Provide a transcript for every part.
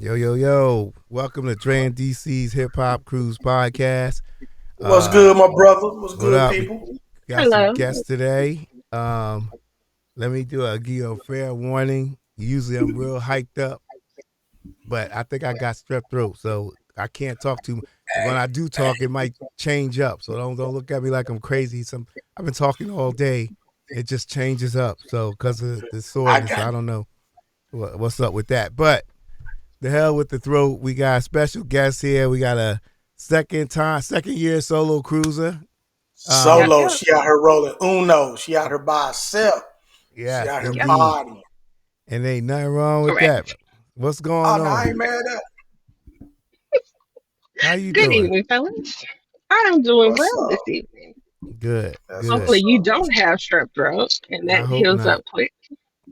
Yo, yo, yo. Welcome to Dre and DC's Hip Hop Cruise Podcast. What's Uh, good, my brother? What's what good, up? We people? got some Hello. guests today. Let me give you a fair warning. Usually I'm real hyped up, but I think I got strep throat, so I can't talk too much. When I do talk, it might change up. So don't look at me like I'm crazy. I've been talking all day. It just changes up. So because of the I soreness, got I don't know what's up with that. But the hell with the throat. We got a special guest here. We got a second year solo cruiser. Yep, Um, solo. yep, She out here rolling Uno. She out here by herself. She yes, out here yep. indeed. partying. And ain't nothing wrong with that. Correct. What's Oh going no, I on? ain't mad at. How you Good doing? evening, fellas. I'm doing What's well this up? evening. Good, That's good. Hopefully, what's you up. don't have strep throat and I that hope heals not. up quick.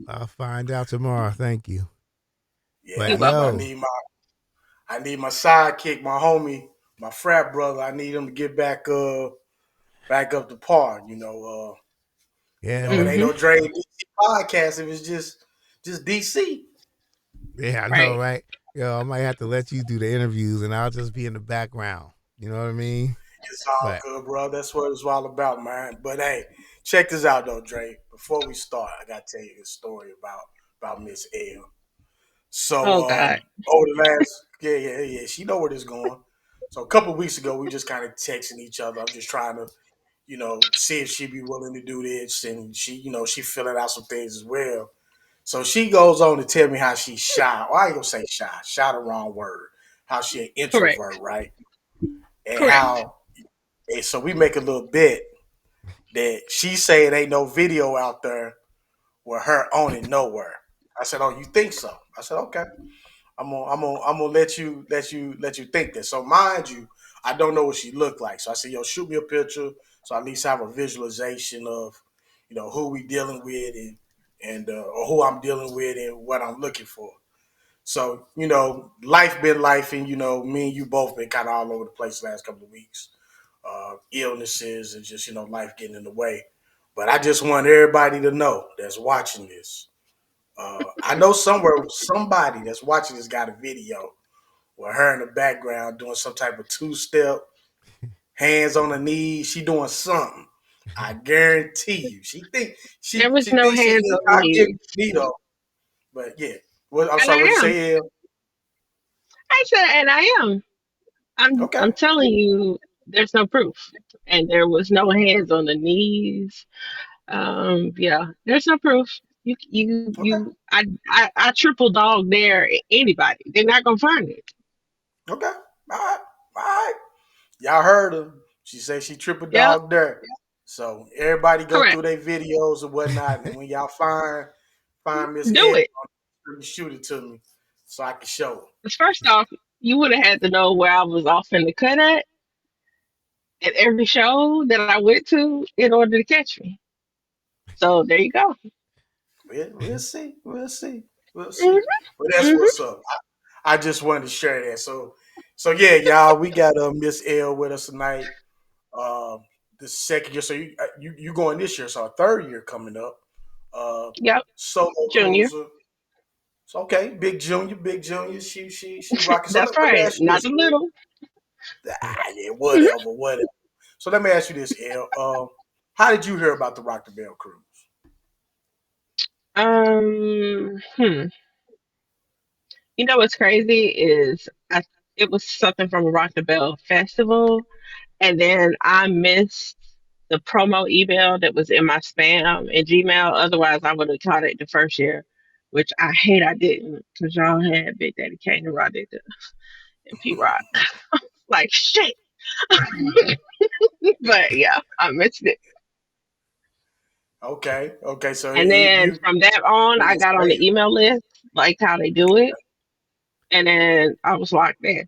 I'll find out tomorrow. Thank you. Yeah, But You're I welcome. yo, need my sidekick, my homie, my frat brother. I need him to get back up to par. yeah, It ain't man. Mm-hmm. no Dre DC podcast if it's just DC. Yeah, I know, Right. right? Yo, I might have to let you do the interviews and I'll just be in the background. You know what I mean? It's all But good, bro. That's what it's all about, man. But hey, check this out though, Dre. Before we start, I gotta tell you a story about Miss L. So Oh God. over the last yeah, she know where this going. So a couple of weeks ago, we just kind of texting each other. I'm just trying to, see if she'd be willing to do this, and she filling out some things as well. So she goes on to tell me how she's shy. Well, I ain't gonna say shy. Shy the wrong word. How she an introvert, Correct. right? And Correct. how and so we make a little bet that she say it ain't no video out there with her on it nowhere. I said, "Oh, you think so?" I said, "Okay, I'm gonna let you think this." So mind you, I don't know what she looked like. So I said, "Yo, shoot me a picture so I at least have a visualization of, who we dealing with and or who I'm dealing with and what I'm looking for." So life been life, and me and you both been kind of all over the place the last couple of weeks, illnesses and just life getting in the way. But I just want everybody to know that's watching this. I know somewhere somebody that's watching this got a video with her in the background doing some type of two step, hands on her knees. She doing something. I guarantee you. She think There she was she no thinks she hands is. on I give knees, me though. But yeah. What I'm and sorry. What you I am. say? I said, and I am. I'm. Okay. I'm telling you, there's no proof, and there was no hands on the knees. Yeah, there's no proof. Okay. I triple dog dare anybody. They're not gonna find it. Okay. All right. All right. Y'all heard her. She said she triple Yep, dog dirt. So everybody go correct. through their videos and whatnot, and when y'all find Miss Do Ed, it. shoot it to me so I can show her. 'Cause first off, you would have had to know where I was off in the cut at every show that I went to in order to catch me. So there you go. We'll see. We'll see. We'll Hmm. see. But that's Hmm. what's up. I just wanted to share that. So yeah, y'all, we got Miss L with us tonight. Uh, the second year. So you going this year? So our third year coming up. Uh, Yep, Solo Junior. cruiser. So okay, big junior. She rocking. So That's let me right. ask you Not this. a little. Yeah, Mhm. whatever. So let me ask you this, L. How did you hear about the Rock the Bell cruise? Hmm. You know what's crazy is it was something from a Rock the Bell festival, and then I missed the promo email that was in my spam and Gmail. Otherwise, I would have caught it the first year, which I hate I didn't because y'all had Big Daddy Kane and Rod and P Rock. Like shit. But yeah, I missed it. Okay. So And then you from that on, you I just got on wait. the email list, like how they do it, and then I was locked in.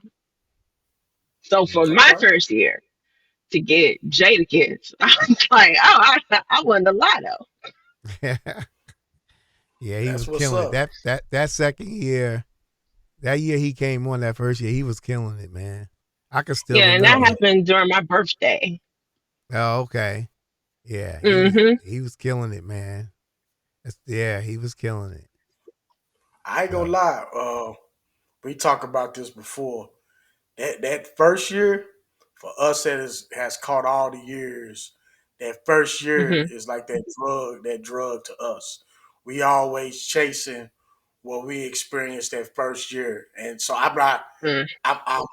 So for my Okay, first year to get Jada Kids, I was like, oh, I won the lotto. yeah, he that's was what's killing it. up. That second year, that year he came on that first year, he was killing it, man. I can still Yeah, and that Okay, remember. happened during my birthday. Oh, okay. Yeah, Hmm. he was killing it, man. Yeah, he was killing it. I ain't gonna So lie. we talked about this before. That first year for us has caught all the years. That first year Hmm. is like that drug to us. We always chasing what we experienced that first year, and so Mm. I'm, I'm,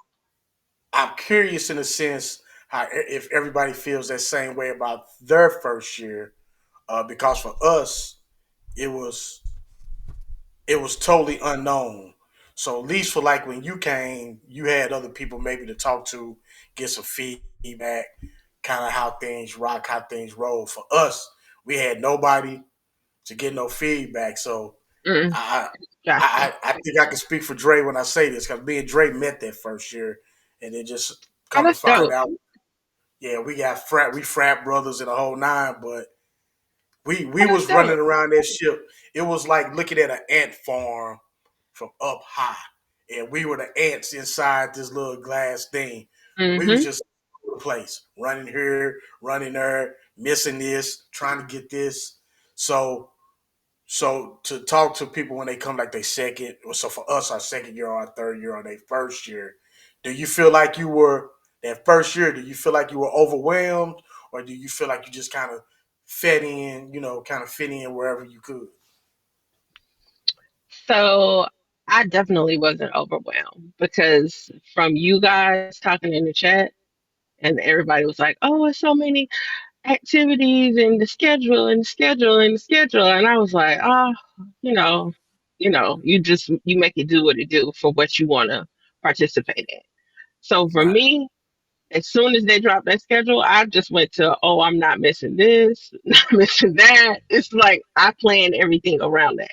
I'm curious in a sense how if everybody feels that same way about their first year, because for us it was it was totally unknown. So at least for like when you came, you had other people maybe to talk to, get some feedback, kind of how things rock, how things roll. For us, we had nobody to get no feedback. So Mm. I Gotcha. I think I can speak for Dre when I say this because me and Dre met that first year, and then just Oh, come to that's find dope. out, yeah, we frat brothers in the whole nine, but we Oh, that's was running dope. around that ship. It was like looking at an ant farm from up high, and we were the ants inside this little glass thing. We was Hmm. just all over the place, running here, running there, missing this, trying to get this. So so to talk to people when they come like they second, so for us our second year or our third year or their first year, do you feel like you were that first year? Do you feel like you were overwhelmed, or do you feel like you just kind of fit in, kind of fit in wherever you could? So I definitely wasn't overwhelmed because from you guys talking in the chat, and everybody was like, "Oh, it's so many activities and the schedule and the schedule and the schedule," and I was like, "Oh, you know, you make it do what it do for what you want to participate in." So for Right. me, as soon as they dropped that schedule, I just went to, "Oh, I'm not missing this, not missing that." It's like I planned everything around that.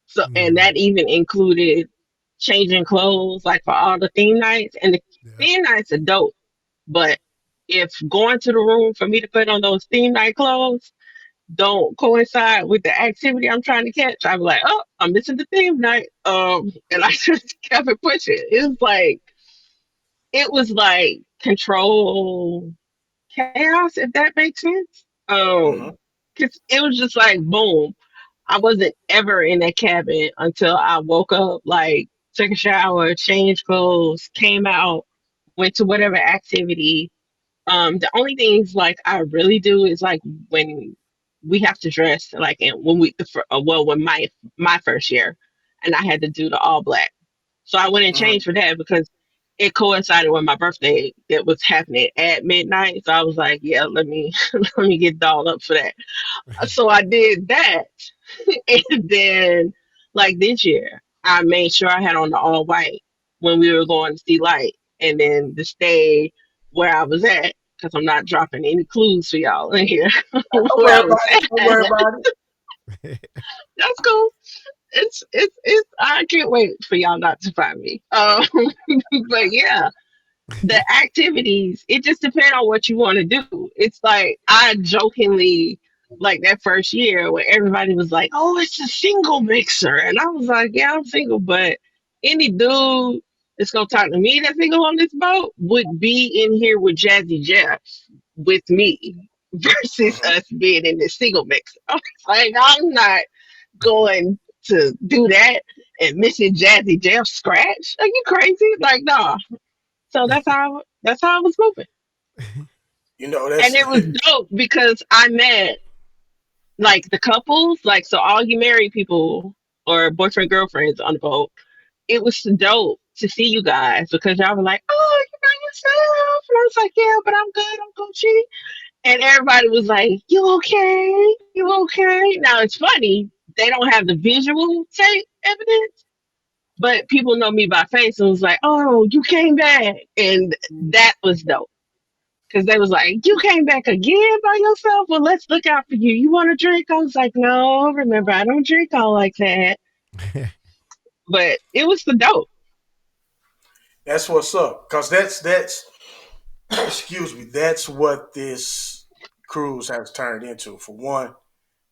So, and Mm-hmm. that even included changing clothes, like for all the theme nights. And the Yep. theme nights are dope, but if going to the room for me to put on those theme night clothes don't coincide with the activity I'm trying to catch, I'm like, "Oh, I'm missing the theme night." And I just kept it pushing. It was like control chaos, if that makes sense. Mm-hmm. Cause it was just like boom. I wasn't ever in that cabin until I woke up, like took a shower, changed clothes, came out, went to whatever activity. The only things like I really do is like when we have to dress, like and when when my first year, and I had to do the all black. So I went and changed for that because it coincided with my birthday that was happening at midnight. So I was like, yeah, let me let me get dolled up for that. So I did that. And then, like this year, I made sure I had on the all white when we were going to see Light, and then to stay where I was at because I'm not dropping any clues for y'all in here Don't where worry I was about it. Don't worry at. about it. That's cool. It's. I can't wait for y'all not to find me. But yeah, the activities, it just depends on what you want to do. It's like I jokingly, like that first year when everybody was like, "Oh, it's a single mixer," and I was like, "Yeah, I'm single," but any dude that's gonna talk to me that's single on this boat would be in here with Jazzy Jeff with me versus Mhm. us being in this single mixer. I was like, I'm not going to do that and missing Jazzy Jeff scratch. Are you crazy? Like, no. So that's how I was moving. And That's it was dope because I met like the couples, like so all you married people or boyfriend girlfriends on the boat. It was dope to see you guys because y'all were like, "Oh, you by yourself," and I was like, "Yeah, but I'm good. I'm Gucci." And everybody was like, "You okay? You okay?" Now it's funny they don't have the visual tape evidence, but people know me by face and was like, "Oh, you came back," and that was dope. Because they was like, "You came back again by yourself? Well, let's look out for you. You want a drink?" I was like, "No, remember, I don't drink all like that." But it was the dope. that's what's up. Cause that's excuse me, that's what this cruise has turned into. For one,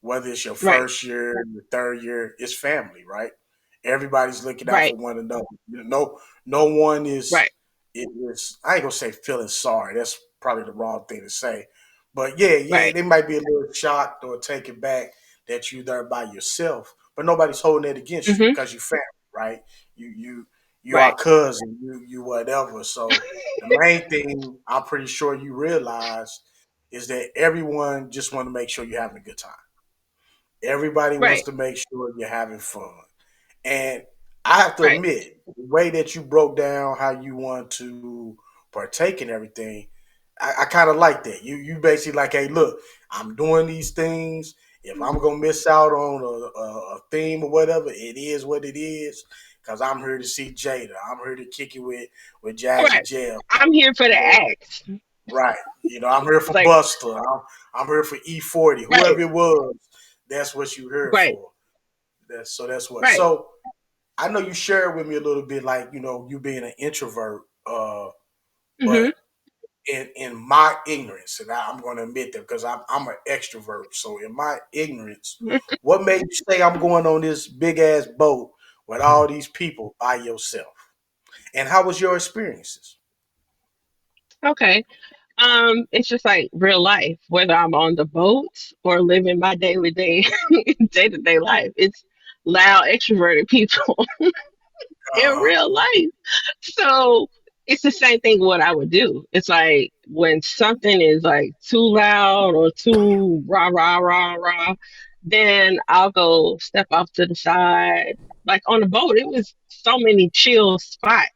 whether it's your Right, first year, your third year, it's family, right? Everybody's looking out right, for one another. No one is right, it is I ain't gonna say feeling sorry. That's probably the wrong thing to say. But yeah, right. they might be a little shocked or taken back that you're there by yourself. But nobody's holding it against you Hmm. because you're family, right? You You our Right. cousin, you whatever. So the main thing I'm pretty sure you realize is that everyone just want to make sure you're having a good time. Everybody wants Right. to make sure you're having fun. And I have to Right. admit, the way that you broke down how you want to partake in everything, I kind of like that. You basically like, hey, look, I'm doing these things. If I'm gonna miss out on a theme or whatever, it is what it is. Cause I'm here to see Jada. I'm here to kick it with Jazzy Right. Jeff. I'm here for the You know, acts. right. I'm here It's for like, Buster. I'm here for E40. Whoever right. it was, that's what you here Right. for. That's what. Right. So I know you shared with me a little bit, like you being an introvert, Hmm. but in my ignorance, and I'm going to admit that because I'm an extrovert. So in my ignorance, what made you say I'm going on this big ass boat with all these people by yourself? And how was your experiences? Okay. It's just like real life, whether I'm on the boat or living my daily day to day life. It's loud, extroverted people in Uh, real life. So it's the same thing what I would do. It's like when something is like too loud or too rah rah rah rah, then I'll go step off to the side. Like on the boat, it was so many chill spots.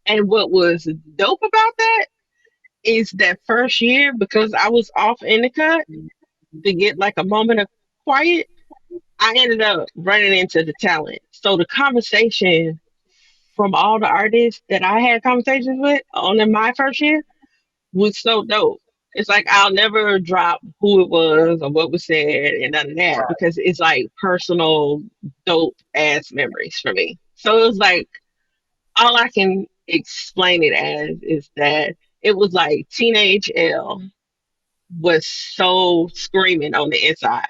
And what was dope about that is that first year because I was off in the cut to get like a moment of quiet, I ended up running into the talent. So the conversation from all the artists that I had conversations with on in my first year was so dope. It's like I'll never drop who it was or what was said and none of that right, because it's like personal dope ass memories for me. So it was like all I can explain it as is that it was like teenage L was so screaming on the inside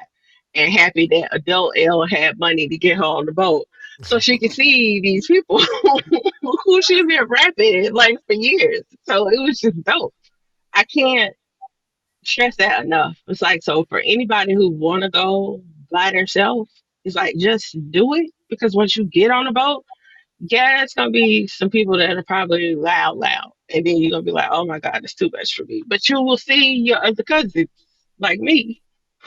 and happy that adult L had money to get her on the boat so she could see these people who she'd been rapping like for years. So it was just dope. I can't stress that enough. It's like so for anybody who wanna go by themselves, it's like just do it because once you get on the boat, yeah, it's gonna be some people that are probably loud, and then you're gonna be like, "Oh my God, it's too much for me." But you will see your other cousins, like me,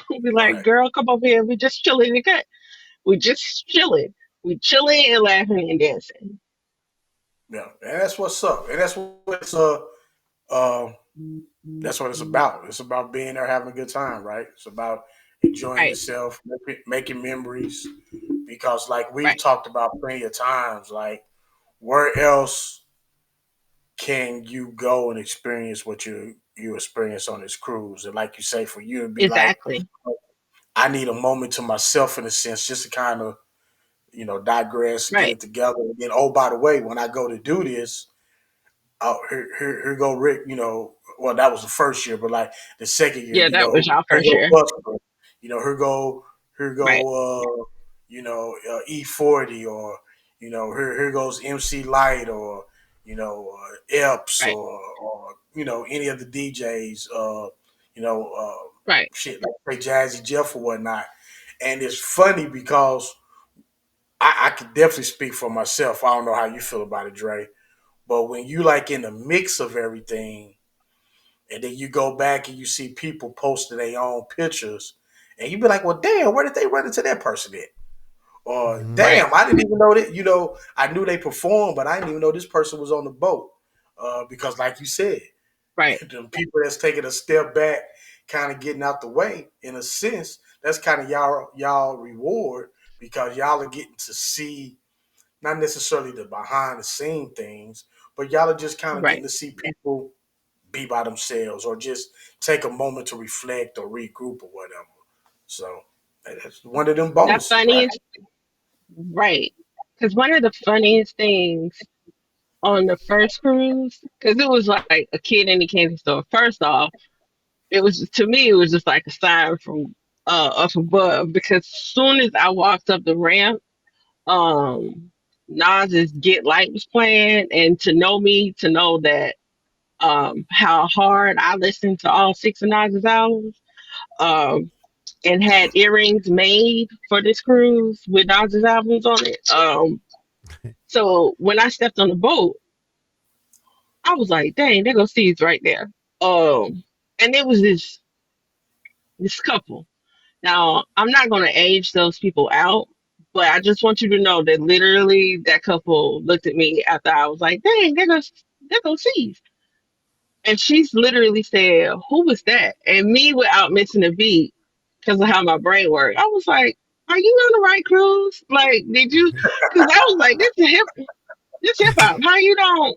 who'll be like, right. "Girl, come over here. We just chilling in the cut. We just chilling. We chilling and laughing and dancing." Yeah, and that's what's up, and uh, that's what it's about. It's about being there, having a good time, right? It's about enjoying Right, yourself, making memories. Because, like we've right. talked about plenty of times, like where else can you go and experience what you experience on this cruise? And like you say, for you to be like, Exactly. I need a moment to myself in a sense, just to kind of digress, get Right. it together. And then, oh, by the way, when I go to do this, oh, here go Rick. Well, that was the first year, but like the second year, Yeah, that was y'all here first go year. Buster. Here Right. go, E40, or here goes MC Light, or Epps, Right. or any of the DJs. You know, Right. shit like say Jazzy Jeff or whatnot. And it's funny because I can definitely speak for myself. I don't know how you feel about it, Dre. But when you like in the mix of everything, and then you go back and you see people posting their own pictures, and you be like, "Well, damn, where did they run into that person at?" Or, Mhm. Right. "Damn, I didn't even know that." I knew they performed, but I didn't even know this person was on the boat. Because, like you said, Right. the people that's taking a step back, kind of getting out the way, in a sense, that's kind of y'all reward because y'all are getting to see not necessarily the behind the scene things, but y'all are just kind of getting Right. to see people be by themselves or just take a moment to reflect or regroup or whatever. So that's one of them That bonuses, man. funniest. Right. Because one of the funniest things on the first cruise, because it was like a kid in the candy store. First off, it was to me, it was just like a sign from up above because soon as I walked up the ramp, Nas's Get Light was playing, and to know me, to know that how hard I listened to all six of Nas's albums, um, and had earrings made for this cruise with Nas's albums on it. So when I stepped on the boat, I was like, dang, there goes Steve's right there. And it was this couple. Now, I'm not going to age those people out, but I just want you to know that literally that couple looked at me after I was like, dang, there goes Steve. And she's literally said, who was that? And me, without missing a beat, because of how my brain worked, I was like, are you on the right cruise? Like, did you? Because I was like, this hip hop. How you don't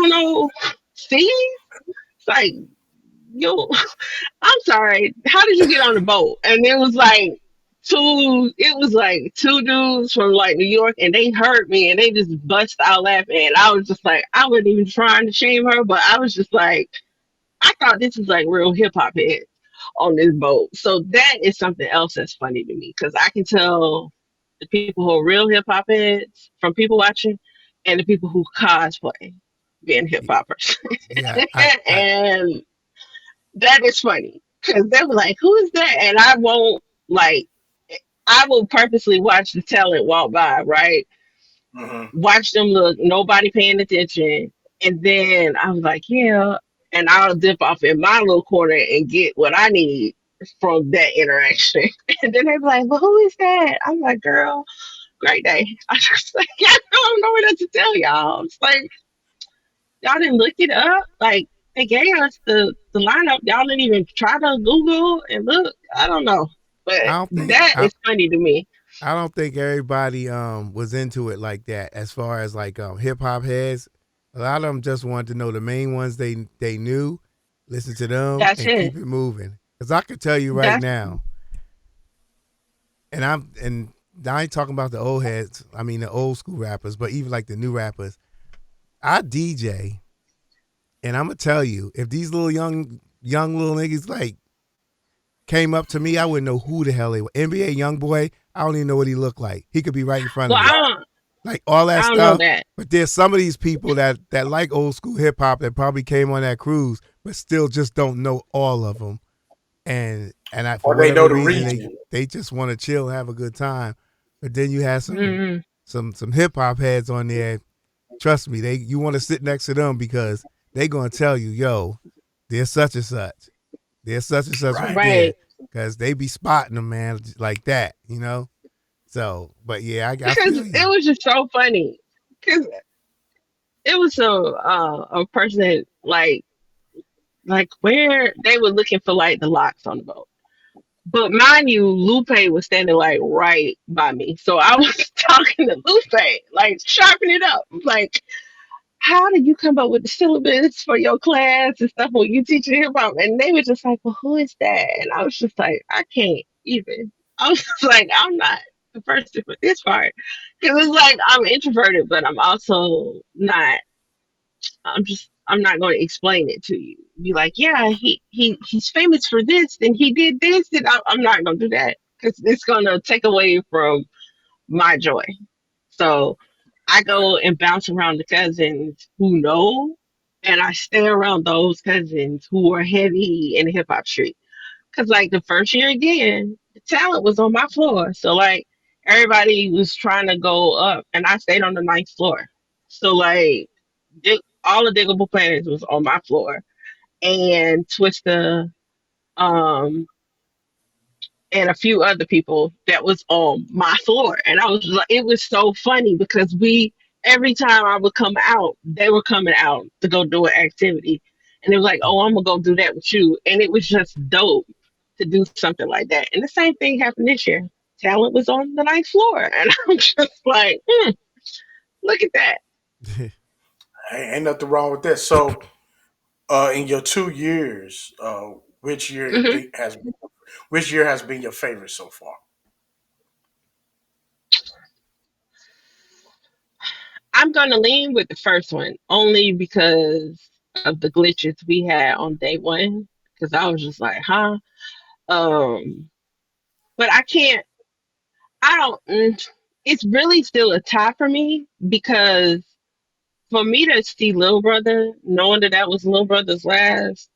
know Steve? It's like, you I'm sorry. How did you get on the boat? And it was like two dudes from like New York, and they heard me and they just bust out laughing. And I was just like, I wasn't even trying to shame her, but I was just like, I thought this was like real hip hop heads on this boat. So that is something else that's funny to me because I can tell the people who are real hip hop heads from people watching and the people who cosplay being hip hoppers. Yeah, I And that is funny because they were like, "Who is that?" And I won't like. I will purposely watch the talent walk by, right? Hmm. Watch them look, nobody paying attention, and then I was like, "Yeah," and I'll dip off in my little corner and get what I need from that interaction. And then they be like, "Well, who is that?" I'm like, "Girl, great day." I just like, I don't know what else to tell y'all. It's like y'all didn't look it up. Like they gave us the lineup. Y'all didn't even try to Google and look. I don't know, I but don't think that is funny to me. I don't think everybody was into it like that. As far as like hip hop heads, a lot of them just wanted to know the main ones they knew, listen to them, That's and it. keep it moving. Because I could tell you right That's now, and I ain't talking about the old heads. I mean the old school rappers, but even like the new rappers. I DJ, and I'm gonna tell you, if these little young little niggas like came up to me, I wouldn't know who the hell they were. NBA young boy, I don't even know what he looked like. He could be right in front of well, me. Like all that I don't know stuff. that. But there's some of these people that like old school hip hop that probably came on that cruise, but still just don't know all of them. For Or they whatever know the reason region. they just want to chill, have a good time. But then you have Mm-mm. some hip hop heads on there. Trust me, you want to sit next to them because they gonna tell you, yo, there's such and such. There's such and such Right. right there. Right, Cause they be spotting them, man, like that, you know? So, but yeah, I because feel it you. was just so funny. Because it was a person like where they were looking for like the locks on the boat. But mind you, Lupe was standing like right by me. So I was talking to Lupe, like sharpen it up. Like, how did you come up with the syllabus for your class and stuff when you teaching hip hop? And they were just like, well, who is that? And I was just like, I can't even. I was just like, I'm not the person for this part. Because it's like I'm introverted, but I'm also not. I'm not going to explain it to you. Be like, yeah, he's famous for this, and he did this, and I'm not going to do that because it's going to take away from my joy. So I go and bounce around the cousins who know, and I stay around those cousins who are heavy in the hip hop street. Cause like the first year again, the talent was on my floor. So like everybody was trying to go up, and I stayed on the ninth floor. So like all the Diggable Planets was on my floor, and Twista, um, and a few other people that was on my floor. And I was like, it was so funny because every time I would come out, they were coming out to go do an activity. And it was like, oh, I'm gonna go do that with you. And it was just dope to do something like that. And the same thing happened this year. Talent was on the ninth floor. And I'm just like, look at that. Ain't nothing wrong with that. So, in your 2 years, which year Hmm. which year has been your favorite so far? I'm gonna lean with the first one only because of the glitches we had on day one. Because I was just like, huh? Um, but I can't. I don't. It's really still a tie for me because for me to see Little Brother, knowing that that was Little Brother's last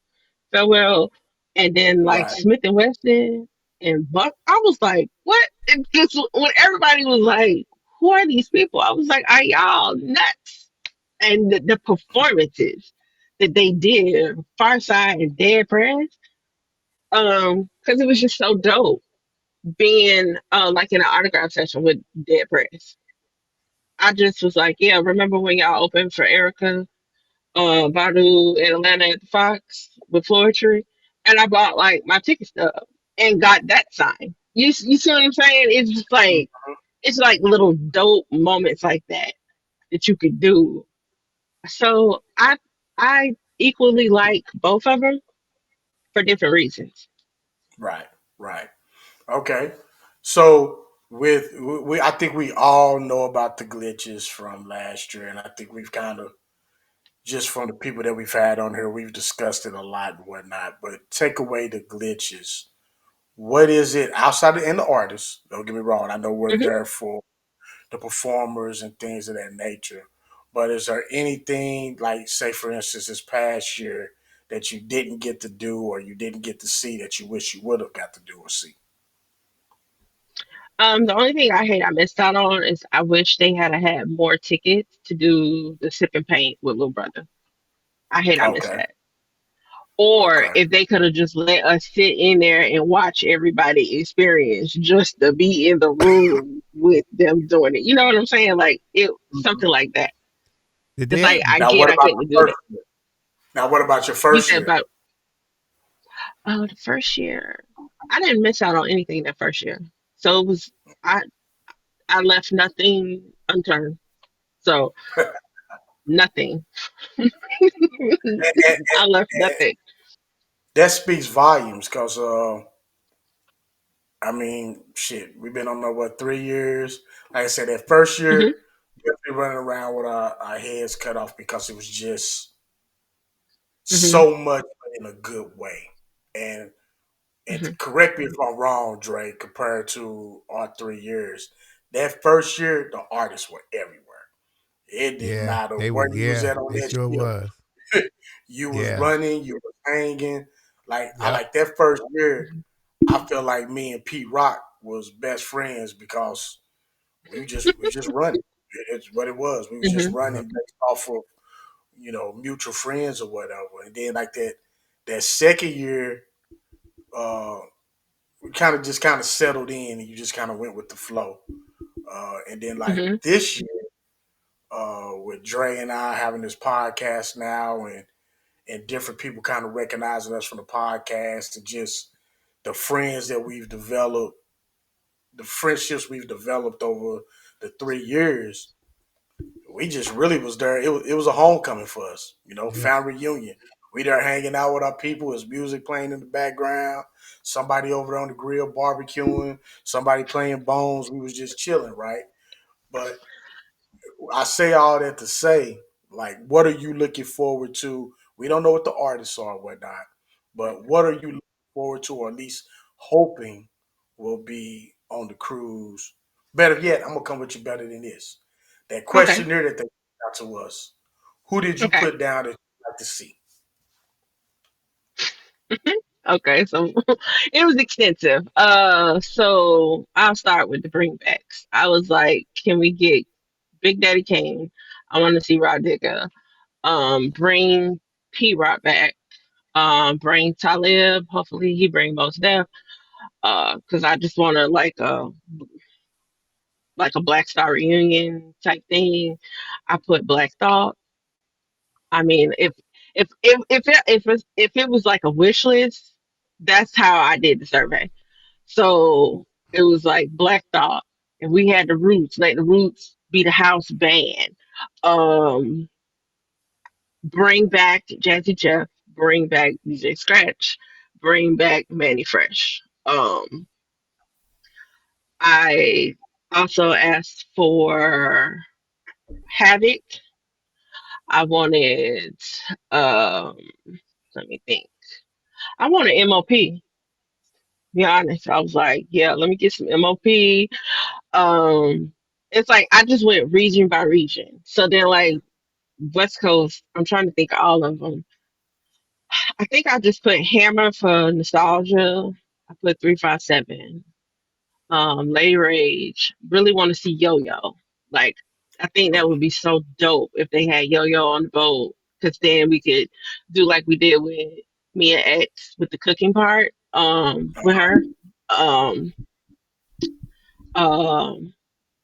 farewell, and then like Right. Smith and Wesson and Buck, I was like, what? It's when everybody was like, who are these people? I was like, are y'all nuts? And the performances that they did, Farside and Dead Prez, because it was just so dope being like in an autograph session with Dead Prez. I just was like, yeah, remember when y'all opened for Erica Badu in Atlanta at the Fox with Floetry? And I bought like my ticket stub and got that signed. You see what I'm saying? It's just like it's like little dope moments like that that you could do. So I equally like both of them for different reasons. Right, right. Okay. So with I think we all know about the glitches from last year, and I think we've kind of just from the people that we've had on here, we've discussed it a lot and whatnot. But take away the glitches. What is it outside of and the artists? Don't get me wrong. I know we're Hmm. there for the performers and things of that nature. But is there anything like, say, for instance, this past year that you didn't get to do or you didn't get to see that you wish you would have got to do or see? The only thing I hate I missed out on is I wish they had more tickets to do the sip and paint with Little Brother. I hate I missed Okay. that. Or Okay. if they could have just let us sit in there and watch everybody experience just to be in the room with them doing it. You know what I'm saying? Like it something Mhm. like that. Did It's they like have I Now, get what I about couldn't the do first that. year? Now, what about your You first said year? about the first year. I didn't miss out on anything that first year. So it was I I left nothing unturned. So nothing. And, and, I left and nothing. that speaks volumes because, I mean, shit, we've been on there, what, 3 years? Like I said, that first Hmm. year, definitely running around with our heads cut off because it was just Hmm. so much in a good way. And and Hmm. correct me if I'm wrong, Dre, compared to our 3 years, that first year, the artists were everywhere. It didn't Yeah, matter they were. where you was Yeah, at on they that sure ship. was. You was Yeah. running, you was hanging. Like I Yep. like that first year, I feel like me and Pete Rock was best friends because we just running. It's what it was. We was just Hmm. running Yep. based off of mutual friends or whatever. And then like that second year, uh, we kind of settled in, and you just kind of went with the flow. And then like Hmm. this year, with Dre and I having this podcast now, and different people kind of recognizing us from the podcast, and just the friends that we've developed, the friendships we've developed over the 3 years, we just really was there. It was a homecoming for us, Yep. family reunion. We there hanging out with our people. There's music playing in the background. Somebody over there on the grill barbecuing. Somebody playing bones. We was just chilling, right? But I say all that to say, like, what are you looking forward to? We don't know what the artists are and whatnot, but what are you looking forward to, or at least hoping will be on the cruise? Better yet, I'm gonna come with you better than this. That Okay. questionnaire that they put out to us. Who did you Okay. put down that you'd like to see? Okay. So it was extensive. So I'll start with the bringbacks. I was like, can we get Big Daddy Kane? I want to see Rod Digger. Bring P Rock back. Bring Talib. Hopefully he bring most Def. Because I just want to like a Black Star reunion type thing. I put Black Thought. I mean, if it was like a wish list, that's how I did the survey. So it was like Black Thought, and we had the Roots. Let the Roots be the house band. Um, bring back Jazzy Jeff. Bring back DJ Scratch. Bring back Manny Fresh. I also asked for Havoc. I wanted um let me think. I wanted MOP. Be honest. I was like, yeah, let me get some MOP. It's like I just went region by region. So then like West Coast, I'm trying to think of all of them. I think I just put Hammer for nostalgia. I put 357. Lady Rage. Really want to see Yo Yo. Like, I think that would be so dope if they had Yo Yo on the boat, because then we could do like we did with Mia X with the cooking part, with her. Um, um,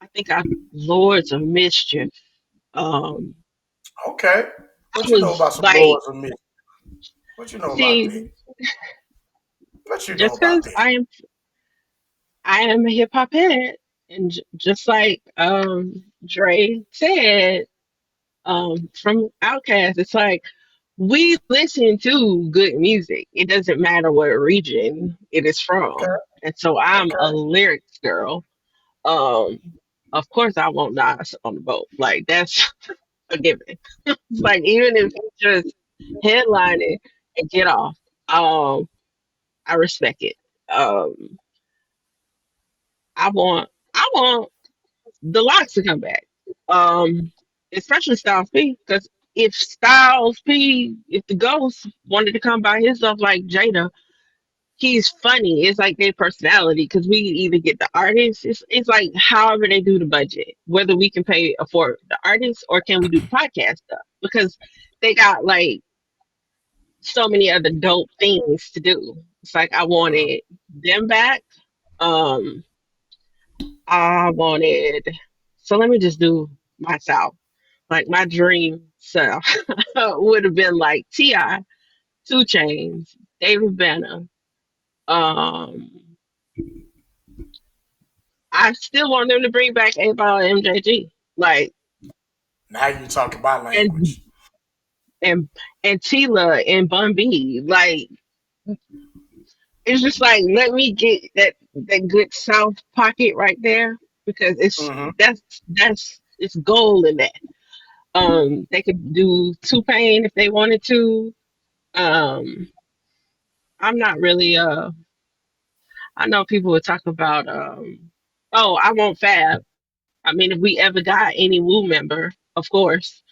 I think I Lords of Mischief. Um, Okay. I What you know was about some like, Lords of Mystery? What you know about that? see, What you know just about because that? I am a hip hop head, and just like Dre said, from Outkast, it's like we listen to good music. It doesn't matter what region it is Okay. from. And so I'm a Okay. lyrics girl. Um, of course I want Nas on the boat. Like that's a given. It's like even if it's just headlining and get off, um, I respect it. Um, I want the locks to come back. Um, especially Styles P, because if the Ghost wanted to come by himself like Jada, he's funny. It's like their personality, because we either get the artist. It's like however they do the budget, whether we can pay afford the artist or can we do the podcast stuff, because they got like so many other dope things to do. It's like I wanted them back. Um, I wanted. So let me just do myself. Like my dream self would have been like Ti, Two Chains, David Banner. Um, I still want them to bring back A-Ball and MJG. Like Now you talking my and language. and and Tila and Bun B. Like it's just like let me get that good South pocket right there, because Mm-hmm. that's it's gold in that. They could do Two Pain if they wanted to. Um, I'm not really I know people would talk about oh, I want Fab. I mean, if we ever got any Woo member, of course.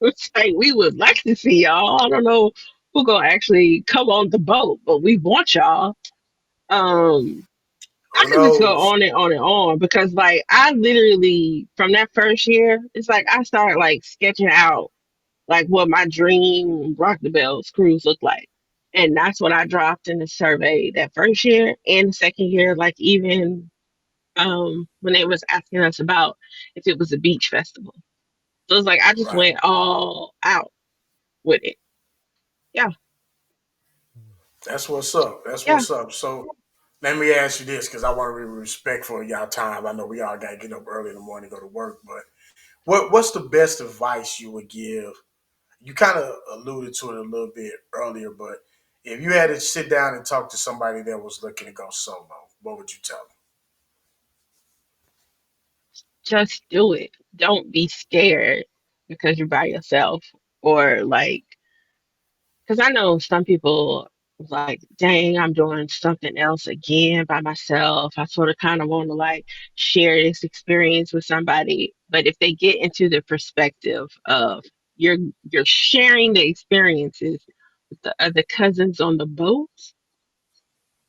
It's like we would like to see y'all. I don't know who gonna actually come on the boat, but we want y'all. Um, I Who could just go knows? on and on and on, because like I literally from that first year, it's like I started like sketching out like what my dream Rock the Bells cruise looked like. And that's what I dropped in the survey that first year and the second year, like even when they was asking us about if it was a beach festival. So it's like I just Right. went all out with it. Yeah, That's what's up. That's yeah. what's up. So let me ask you this, because I want to be respectful of y'all time. I know we all got to get up early in the morning to go to work, but what's the best advice you would give? You kind of alluded to it a little bit earlier, but if you had to sit down and talk to somebody that was looking to go solo, what would you tell them? Just do it. Don't be scared because you're by yourself, or like, because I know some people like, dang, I'm doing something else again by myself. I sort of kind of want to like share this experience with somebody. But if they get into the perspective of you're you're sharing the experiences with the other cousins on the boat,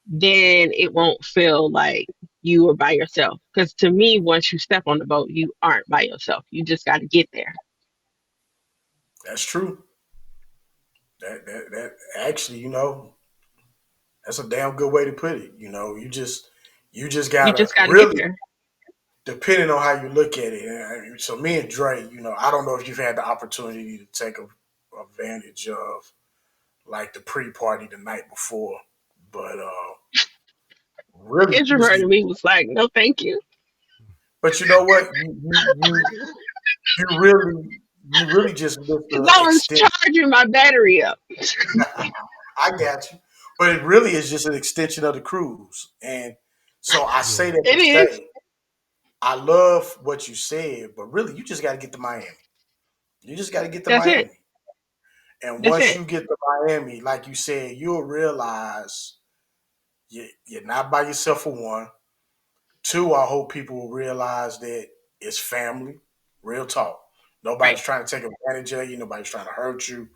then it won't feel like you are by yourself. Because to me, once you step on the boat, you aren't by yourself. You just got to get there. That's true. That actually, that's a damn good way to put it. You just You gotta just got to get really, there. depending on how you look at it. So me and Dre, I don't know if you've had the opportunity to take advantage of like the pre-party the night before, but really Introverted usually. me was like, no, thank you. But you know what? You really you really just lift Because the I was extent. charging my battery up. I got you, but it really is just an extension of the cruise, and so I say Yeah. that It to is. say I love what you said, but really you just got to get to Miami. You just got to get to That's it. Miami, and That's once it. you get to Miami, like you said, you'll realize you're not by yourself for one. Two, I hope people will realize that it's family. Real talk. Right. Nobody's trying to take advantage of you. Nobody's trying to hurt you.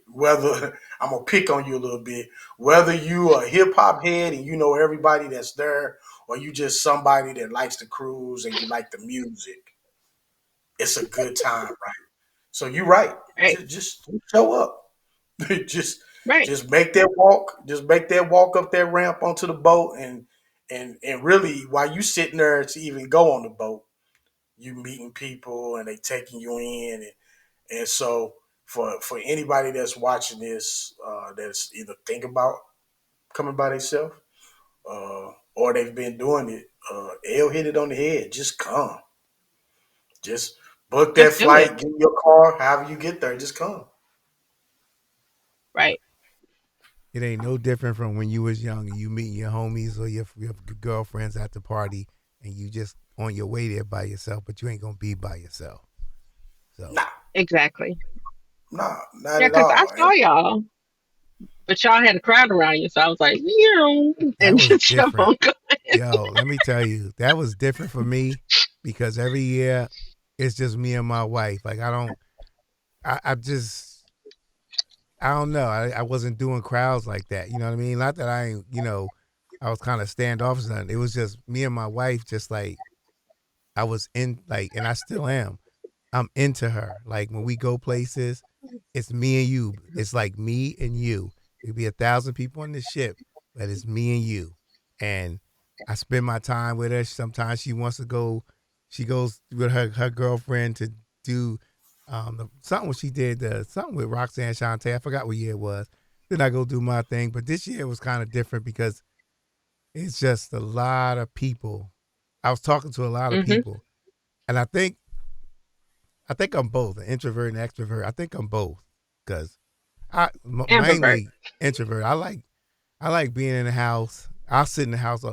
Whether I'm gonna pick on you a little bit, whether you a hip hop head and you know everybody that's there, or you just somebody that likes to cruise and you like the music, it's a good time, right? So you're right. Right. Just show up. just Right. just make that walk. Just make that walk up that ramp onto the boat, and really, while you sitting there to even go on the boat, you meeting people and they taking you in, and so for anybody that's watching this, that's either thinking about coming by themselves, or they've been doing it, L hit it on the head. Just come. Just book that Just do it. flight, get your car, however you get there, just come. Right. It ain't no different from when you was young and you meeting your homies or your girlfriends at the party and you just on your way there by yourself, but you ain't gonna be by yourself. So Nah, Exactly. not Yeah, at because I all. saw y'all, but y'all had a crowd around you, so I was like, yeah, that and was just kept different. on going. Yo, let me tell you, that was different for me because every year it's just me and my wife. Like I just I don't know. I wasn't doing crowds like that. You know what I mean? Not that I ain't, I was kind of standoffish. It was just me and my wife, just like I was in, like, and I still am. I'm into her. Like when we go places, it's me and you. It's like me and you. It could be 1,000 people on the ship, but it's me and you. And I spend my time with her. Sometimes she wants to go. She goes with her girlfriend to do something. What she did something with Roxanne Shante. I forgot what year it was. Then I go do my thing. But this year was kind of different because it's just a lot of people. I was talking to a lot of Hmm. people, and I think I'm both an introvert and extrovert. I think I'm both because Ambivert. mainly introvert. I like being in the house. I'll sit in the house.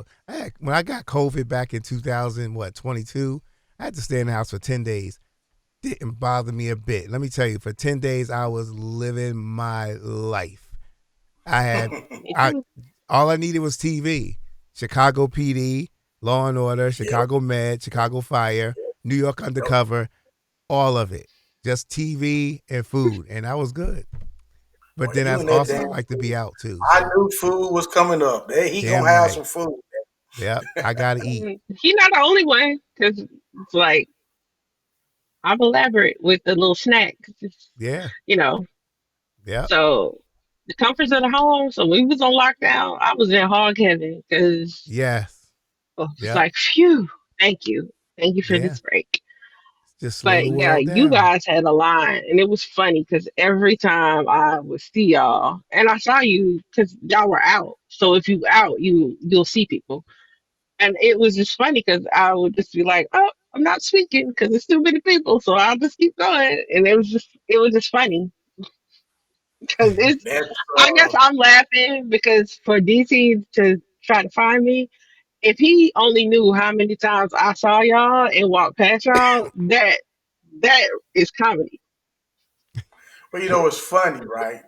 When I got COVID back in 2022, I had to stay in the house for 10 days. Didn't bother me a bit. Let me tell you, for 10 days I was living my life. I had Me I too. all I needed was TV. Chicago PD, Law and Order, Yep, Chicago Med, Chicago Fire, New York yep. Undercover, all of it. Just TV and food, and I was good. But Well, then you that's and that also I damn like to be food. out too. I So knew food was coming up. There he damn gonna have right. some food. Yep, I gotta eat. He not the only one, because it's like I'm elaborate with the little snack, Yeah, you know. yep, So the comforts of the home. So when we was on lockdown, I was in hog heaven because yes, it's yep, like, phew, thank you for yeah. this break. Just slow But the yeah, world you down. guys had a line, and it was funny because every time I would see y'all, and I saw you because y'all were out. So if you out, you'll see people, and it was just funny because I would just be like, "Oh, I'm not speaking because there's too many people, so I'll just keep going." And it was just funny because it's. That's I guess I'm laughing because for DC to try to find me, if he only knew how many times I saw y'all and walked past y'all, that is comedy. well, it's funny, right?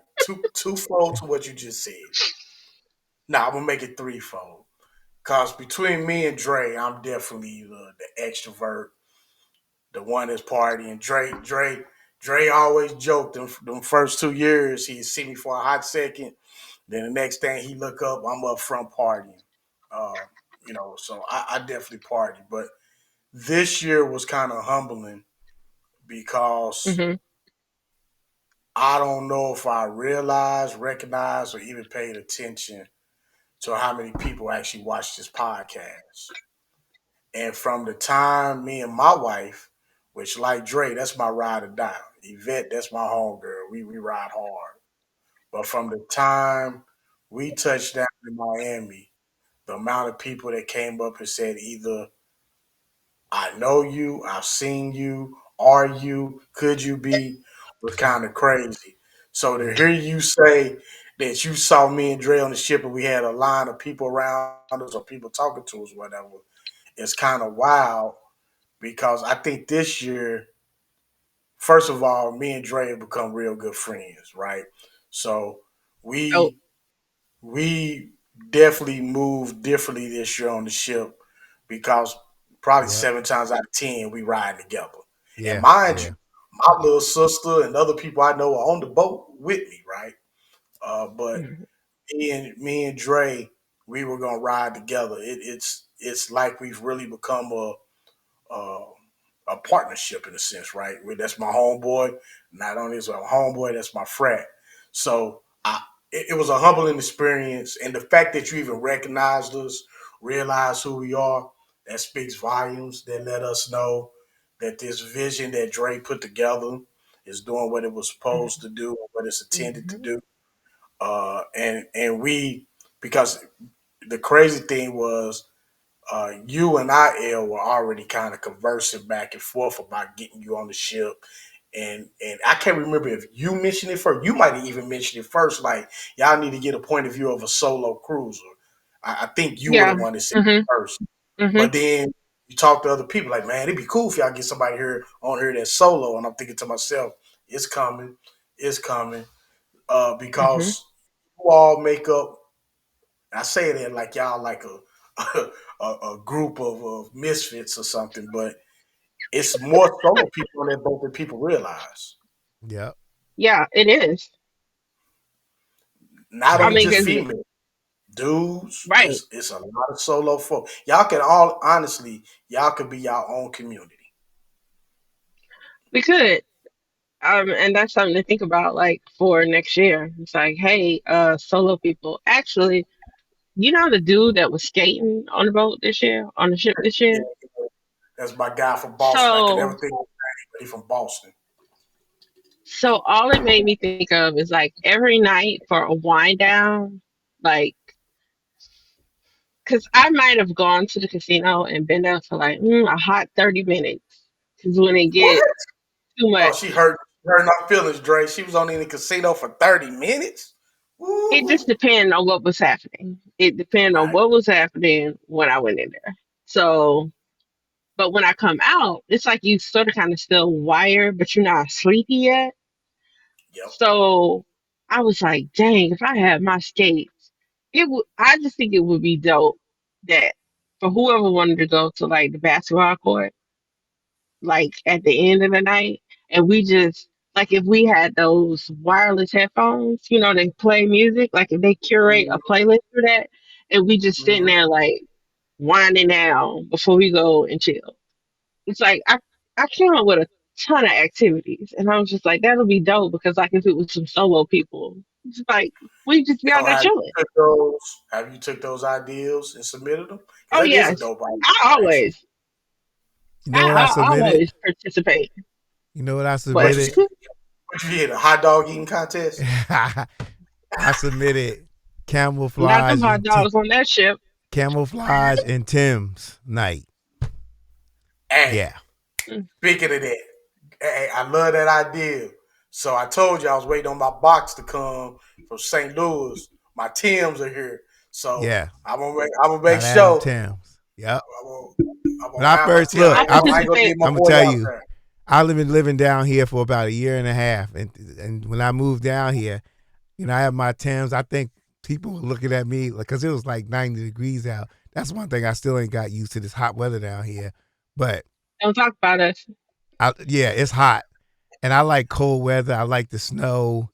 Twofold to what you just said. Now I'm gonna make it threefold. Cause between me and Dre, I'm definitely the extrovert, the one that's partying. Dre always joked them first 2 years. He'd see me for a hot second. Then the next thing he look up, I'm up front partying. Uh, so I definitely party. But this year was kind of humbling because Hmm. I don't know if I realized, recognized, or even paid attention to how many people actually watch this podcast. And from the time me and my wife, which like Dre, that's my ride or die. Yvette, that's my homegirl. We ride hard. But from the time we touched down in Miami, the amount of people that came up and said either I know you, I've seen you, are you, could you be, was kind of crazy. So to Yeah, hear you say that you saw me and Dre on the ship and we had a line of people around us or people talking to us, whatever, it's kind of wild because I think this year, first of all, me and Dre have become real good friends, right? So Oh, we we definitely move differently this year on the ship because probably yep, 7 times out of 10 we ride together. And yeah, mind you, yeah, my little sister and other people I know are on the boat with me, right? But mhm. me and Dre, we were gonna ride together. it's like we've really become a, a partnership in a sense, right? That's my homeboy. Not only is a homeboy, that's my friend. So it was a humbling experience, and the fact that you even recognized us, realize who we are, that speaks volumes. That let us know that this vision that Dre put together is doing what it was supposed to do and what it's intended to Mm-hmm. do. And we, because the crazy thing was, you and I, L, were already kind of conversing back and forth about getting you on the ship. And I can't remember if you mentioned it first. You might have even mentioned it first. Like, y'all need to get a point of view of a solo cruiser. I think you were the Yeah. one that said it Mm-hmm. first. Mm-hmm. But then you talk to other people, like, man, it'd be cool if y'all get somebody here on here that's solo. And I'm thinking to myself, it's coming, it's coming, Mm-hmm. because you all make up. I say that like y'all like a group of misfits or something, but it's more solo people than both the people realize. Yep. Yeah, it is. Not I Yep. only mean, just 'cause female dudes. right, It's a lot of solo folk. Y'all can all honestly, y'all could be your own community. we could. And that's something to think about, like for next year. It's like, hey, solo people. Actually, you know the dude that was skating on the boat this year, on the ship this Yeah, year. that's my guy from Boston. I could never So, think of anybody from Boston. so all it made me think of is like every night for a wind down, like, cause I might have gone to the casino and been there for like a hot 30 minutes. Cause when it get What? too Oh, much, she hurt my feelings, Dre. She was only in the casino for 30 minutes. it just Woo. depended on what was happening. It depended on Right. what was happening when I went in there. So, but when I come out, it's like you sort of kind of still wired, but you're not sleepy yet. Yep. So I was like, dang, if I had my skates, it would. I just think it would be dope that for whoever wanted to go to like the basketball court, like at the end of the night, and we just like if we had those wireless headphones, they play music, like if they curate a Mm-hmm. playlist for that, and we just sitting Mm-hmm. there like winding down before we go and chill. It's like I came up with a ton of activities, and I was just like, that'll be dope because like if it was some solo people, it's like we just be out So there chilling. have you took those ideas and submitted them? Oh Because that is a yes, dope idea, I actually. always, You know what I I submitted? always participate. You know what I But What you submitted? what you hit, a hot dog eating contest? I submitted not them camouflage hot and dogs on that ship. camouflage and Tim's night. Hey, Yeah. Mm. speaking of that, hey, I love that idea. So I told you I was waiting on my box to come from St. Louis. My Tims are here. So Yeah. I'm gonna make Gotta have them sure Tim's. Yep. I'm When gonna I have my first Tim. look, I'll I ain't gonna participate. leave my I'm gonna boy tell out you, there. I've been living down here for about a year and a half, and when I moved down here, I have my Tim's. I think people were looking at me like, cause it was like 90 degrees out. That's one thing I still ain't got used to this hot weather down here. But Don't talk about us. yeah, it's hot, and I like cold weather. I like the snow.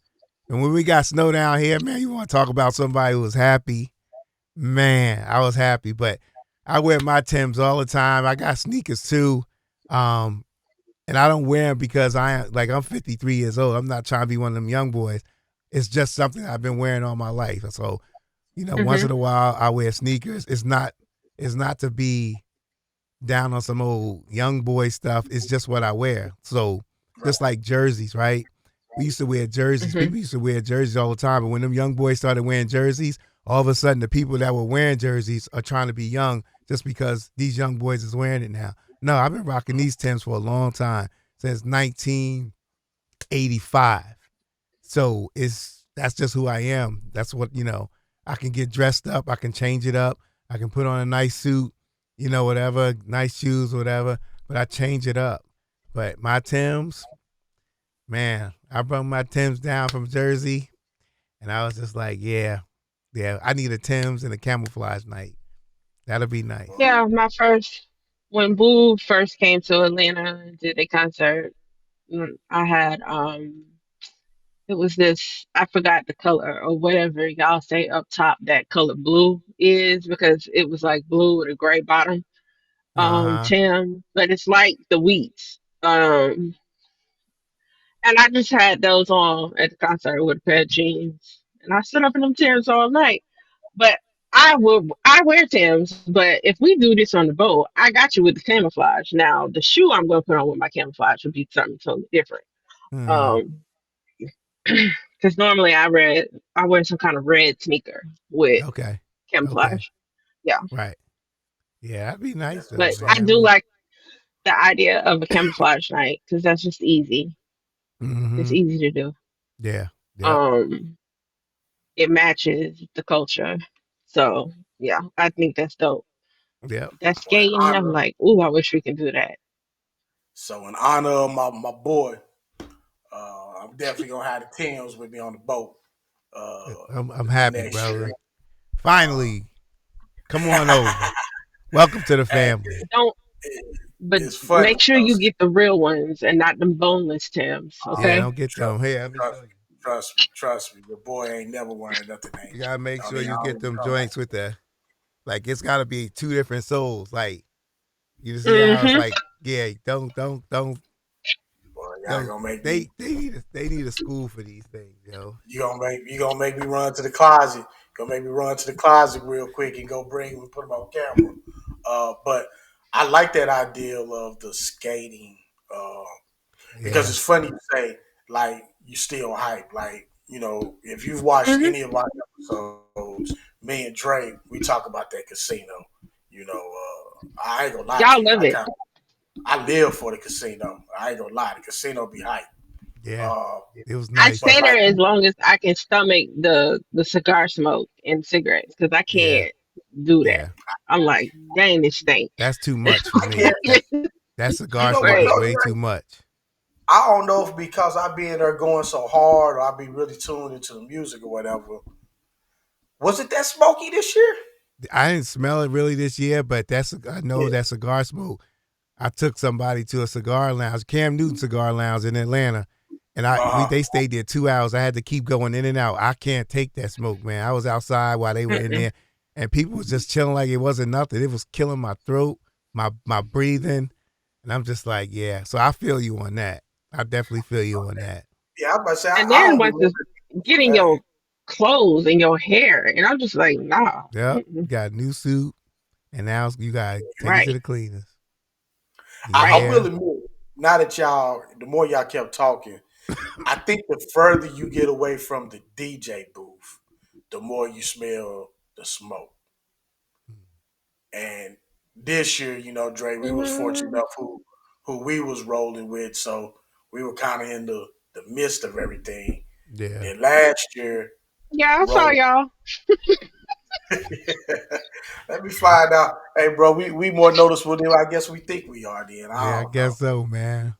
And when we got snow down here, man, you want to talk about somebody who was happy? Man, I was happy. But I wear my Timbs all the time. I got sneakers too, um, and I don't wear them because I'm 53 years old. I'm not trying to be one of them young boys. It's just something I've been wearing all my life. So, once Hmm. in a while I wear sneakers. It's not to be down on some old young boy stuff. It's just what I wear. So just Right. like jerseys, right? We used to wear jerseys. Hmm. People used to wear jerseys all the time. But when them young boys started wearing jerseys, all of a sudden the people that were wearing jerseys are trying to be young just because these young boys is wearing it now. No, I've been rocking these Tims for a long time, since 1985. So that's just who I am. That's what, I can get dressed up, I can change it up, I can put on a nice suit, whatever, nice shoes, whatever, but I change it up. But my Tims, man, I brought my Tims down from Jersey, and I was just like, yeah, yeah, I need a Tims and a camouflage night. That'll be nice. Well, Yeah, when Boo first came to Atlanta and did a concert, I had It was this, I forgot the color or whatever y'all say up top that color blue is because it was like blue with a gray bottom. Uh-huh. Tim, but it's like the wheats. And I just had those on at the concert with a pair of jeans. And I stood up in them Tims all night. But I wear Tims, but if we do this on the boat, I got you with the camouflage. Now the shoe I'm gonna put on with my camouflage would be something totally different. Hmm. Um because normally I wear some kind of red sneaker with Okay. Okay. camouflage. Yeah. Right. Yeah, that'd be nice That's though, But what's I up. man. do like the idea of a camouflage night because that's just easy. It's Mm-hmm. easy to do. Yeah. Yep. Um it matches the culture. So yeah, I think that's dope. Yep. That Well, skating, I'm like, ooh, I wish we could do that. in honor of my boy, I'm definitely gonna have the Tims with me on the boat I'm happy, next year. brother. Finally, come on over. Welcome to the Hey, family. Don't, it, but it's funny make sure though. you get the real ones and not them boneless Tims, Yeah, okay? don't get Trust, them. Hey, let me trust, tell you. trust me. Your boy ain't never wearing nothing that ain't. You gotta make Don't sure even, you I don't get even them come like joints with the like. It's gotta be two different souls. Like you see how it's Mm-hmm. like. Yeah, boy, y'all don't. gonna make me. They need a school for these things, yo. You gonna make me run to the closet. Gonna make me run to the closet real quick and go bring him and put him on camera. But I like that idea of the skating. Because Yeah, it's funny you say like you still hype. Like if you've watched Mm-hmm. any of our episodes, me and Dre, we talk about that casino. I ain't gonna lie to Y'all you. love it. I live for the casino. I ain't gonna lie, the casino be hype. yeah. Uh, It was I nice, but stay man. there like, as long as I can stomach the cigar smoke and cigarettes because I Yeah, can't do that. yeah. I'm like, dang, this stink. That's too much for yeah, me. That you cigar know what smoke Right. is though, way too Dre? much. I don't know if because I be in there going so hard or I be really tuned into the music or whatever. Was it that smoky this year? I didn't smell it really this year, but I know Yeah. that cigar smoke. I took somebody to a cigar lounge, Cam Newton Cigar Lounge in Atlanta, and Uh they huh. stayed there 2 hours. I had to keep going in and out. I can't take that smoke, man. I was outside while they were in Mm-mm. there, and people was just chilling like it wasn't nothing. It was killing my throat, my breathing, and I'm just like, yeah. So I feel you on that. I definitely feel you on that. Yeah, I'm about to say And I then don't once remember it's it so getting bad. your clothes and your hair, and I'm just like, nah. Yep, Mm-mm. got a new suit, and now you got to take it to Right. the cleaners. Your I Right. will hair, admit, now that the more y'all kept talking, I think the further you get away from the DJ booth, the more you smell the smoke. And this year, Dre, we was fortunate Mm, enough who we was rolling with, so we were kind of in the midst of everything. yeah, Then last year, yeah, I saw rolling. y'all. Let me find out. Hey, bro, we more noticeable than I guess we think we are. Then I yeah. I don't know. gujust so, man.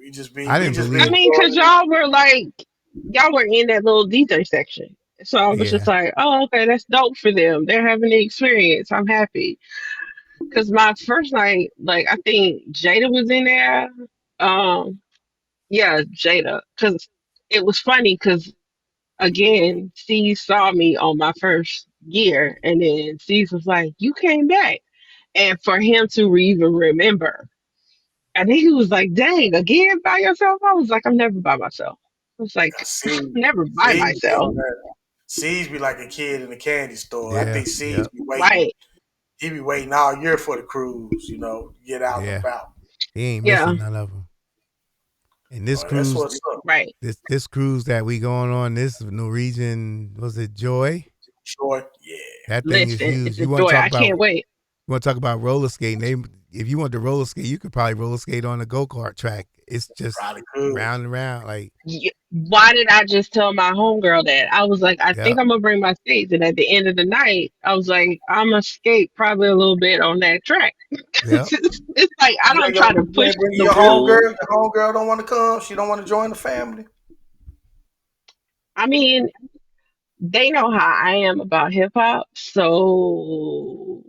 We I didn't just be I believe. mean, enjoying cause y'all were in that little DJ section. So I was just Yeah, like, oh, okay, that's dope for them. They're having the experience. I'm happy. Cause my first night, like I think Jada was in there. Um, yeah, Jada. Cause it was funny because again, Steve saw me on my first year, and then Steve was like, "You came back," and for him to even remember, and he was like, "Dang, again by yourself?" I was like, "I'm never by myself." I was like, I see. "I'm never by See, be myself." on that. C's be like a kid in a candy store. I yeah, think C's yep, be waiting. Right? He be waiting all year for the cruise. Get out and yeah. about. He ain't Yeah. missing none of them. And this That's cruise, what's up. Right. this cruise that we going on, this Norwegian, was it Joy? Short, yeah. That thing is Listen, huge. it's a joy. I can't wait. You want to talk about roller skating? If you want to roller skate, you could probably roller skate on the go kart track. It's just Probably could. round and round. Like, Why did I just tell my homegirl that? I was like, I think yep, I'm gonna bring my skates, and at the end of the night, I was like, I'm gonna skate probably a little bit on that track. yep. It's like I don't try to You push ain't bringing the your rules. homegirl. Your homegirl don't want to come. She don't want to join the family. I mean, they know how I am about hip hop, so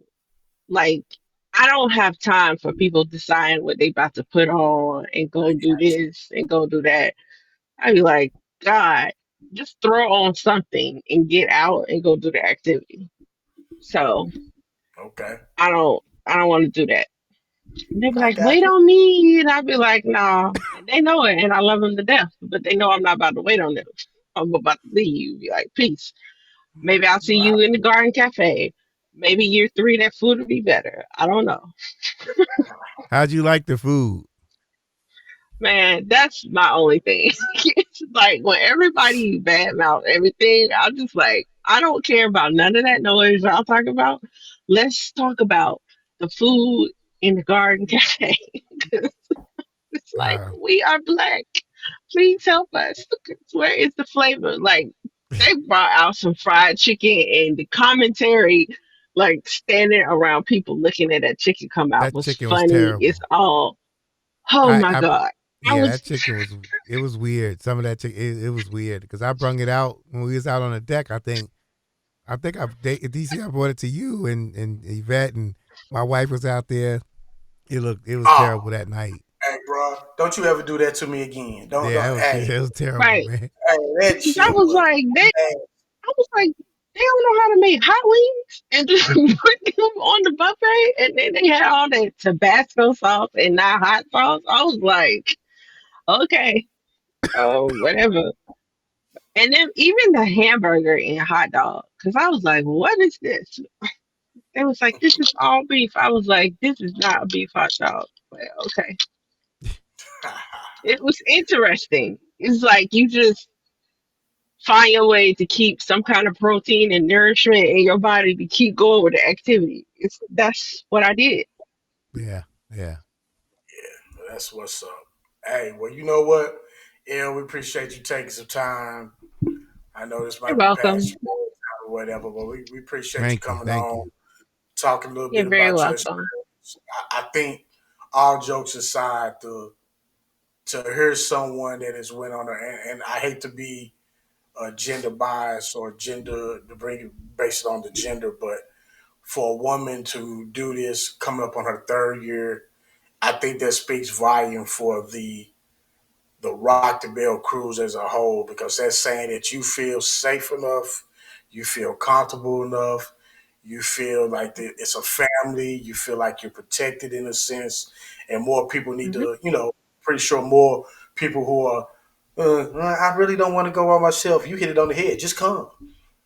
like I don't have time for people deciding what they about to put on and I go do got this and go do that. I'd be like, God, just throw on something and get out and go do the activity. So Okay, I don't want to do that. And they be I like, got wait you. on me. And I'd be like, nah. And they know it. And I love them to death. But they know I'm not about to wait on them. I'm about to leave. Be like, peace. Maybe I'll see you in the garden cafe. Maybe year three, that food will be better. I don't know. How'd you like the food? Man, that's my only thing. It's like when everybody badmouth everything, I'm just like, I don't care about none of that noise y'all talking about. Let's talk about the food in the garden cafe. It's like Uh, we are black. Please help us. Where is the flavor? Like they brought out some fried chicken and the commentary, like standing around people looking at that chicken come out that was chicken was funny. It's terrible. all oh my I god. I yeah, was that chicken was it was weird. Some of that chicken it was weird because I brung it out when we was out on the deck. I think DC I brought it to you and Yvette and my wife was out there. It was Oh, terrible that night. hey, bro, don't you ever do that to me again? Yeah, Don't. Hey, it was terrible, right. man. hey, that 'Cause I shit was was like, bad. I was like, they don't know how to make hot wings and just put them on the buffet, and then they had all that Tabasco sauce and not hot sauce. I was like, okay, whatever. And then even the hamburger and hot dog, because I was like, what is this? They was like, this is all beef. I was like, this is not a beef hot dog. But okay, it was interesting. It's like you just find a way to keep some kind of protein and nourishment in your body to keep going with the activity. That's what I did. Yeah, yeah. That's what's up. Hey, well, you know what? Yeah, we appreciate you taking some time. I know this You're might be past welcome. your bedtime or whatever, but we appreciate you Thank you, coming thank on, you. talking a little You're bit very about your welcome. experience. I think all jokes aside, to hear someone that has went on, and I hate to be gender biased or gender to bring it based on the gender, but for a woman to do this coming up on her third year, I think that speaks volume for the Rock the Bell cruise as a whole, because that's saying that you feel safe enough, you feel comfortable enough, you feel like it's a family, you feel like you're protected in a sense, and more people need Hmm. to, pretty sure more people who are, I really don't want to go by myself. You hit it on the head. Just come.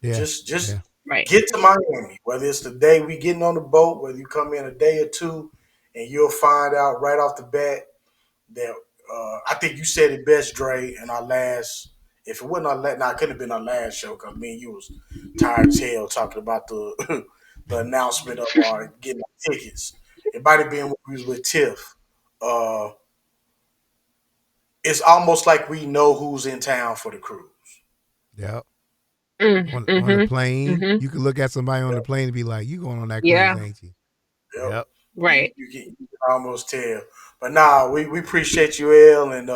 Yeah, Just yeah, Right. get to Miami. Whether it's the day we getting on the boat, whether you come in a day or two, and you'll find out right off the bat that I think you said it best, Dre, in our last. If it wasn't our last, nah, it couldn't have been our last show because me and you was tired as hell talking about the the announcement of our getting our tickets. It might have been when we was with Tiff. Uh, it's almost like we know who's in town for the cruise. yeah. On the Mm-hmm. plane, Mm-hmm. you can look at somebody on the Yep, plane and be like, "You going on that cruise, Yeah. ain't you?" yep. Yep. Right. You can almost tell. But nah, we appreciate you, El, and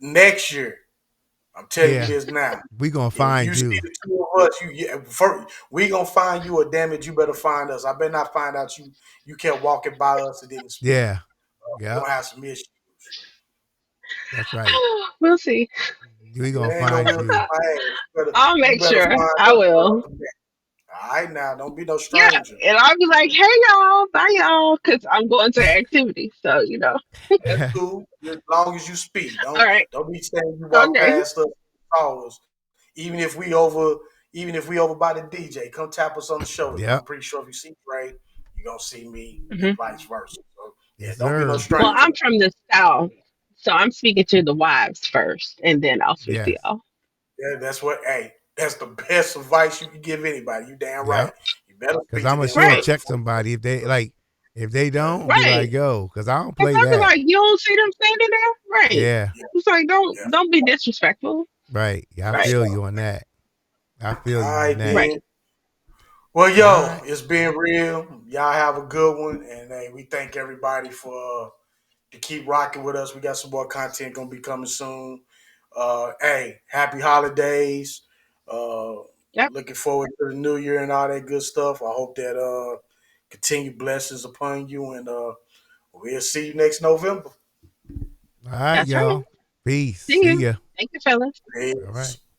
next year, I'm telling you Yeah, this now. we gonna If find you see you. the two of us, we gonna find you, or damn it, you better find us. I better not find out you kept walking by us and didn't speak. Yeah, We're yep. gonna have some issues. That's right. We'll see. We gonna It ain't no find will you. my ass. I'll You make better sure. find I us right off will. the bat. All right, now don't be no Yeah. stranger. And I'll be like, hey y'all, bye y'all, because I'm going to the activity. So, That's cool. As long as you speak, all right. don't be saying you walk Okay. past us, and call us. Even if we over, even if we over by the DJ, come tap us on the shoulder. I'm Yep. pretty sure if you see Dre, you're gonna see me, Hmm. and vice versa. So yeah, Yes, don't be no sir. Well, stranger. I'm from the South. So I'm speaking to the wives first, and then I'll speak to Yes. y'all. Yeah, that's what. Hey, that's the best advice you can give anybody. You damn right. Yep. You better Cause speak to I'ma them sure Right. first check before. somebody if they like. If they Yeah, don't, be like, Right. yo, cause I don't Because play I'll be that. like, you don't see them standing there? Right. Yeah. yeah, It's like, yeah. don't be disrespectful. Right. Yeah, I For Right. feel sure. you on that. I feel All you on right that. Right. then. Well, All yo, right. it's been real. Y'all have a good one, and hey, we thank everybody for to keep rocking with us. We got some more content gonna be coming soon. Hey, happy holidays. Uh, Yep. looking forward to the new year and all that good stuff. I hope that continue blessings upon you, and we'll see you next November. All right, That's right. y'all. Peace. See See you. ya. Thank you, fellas. All right. Peace.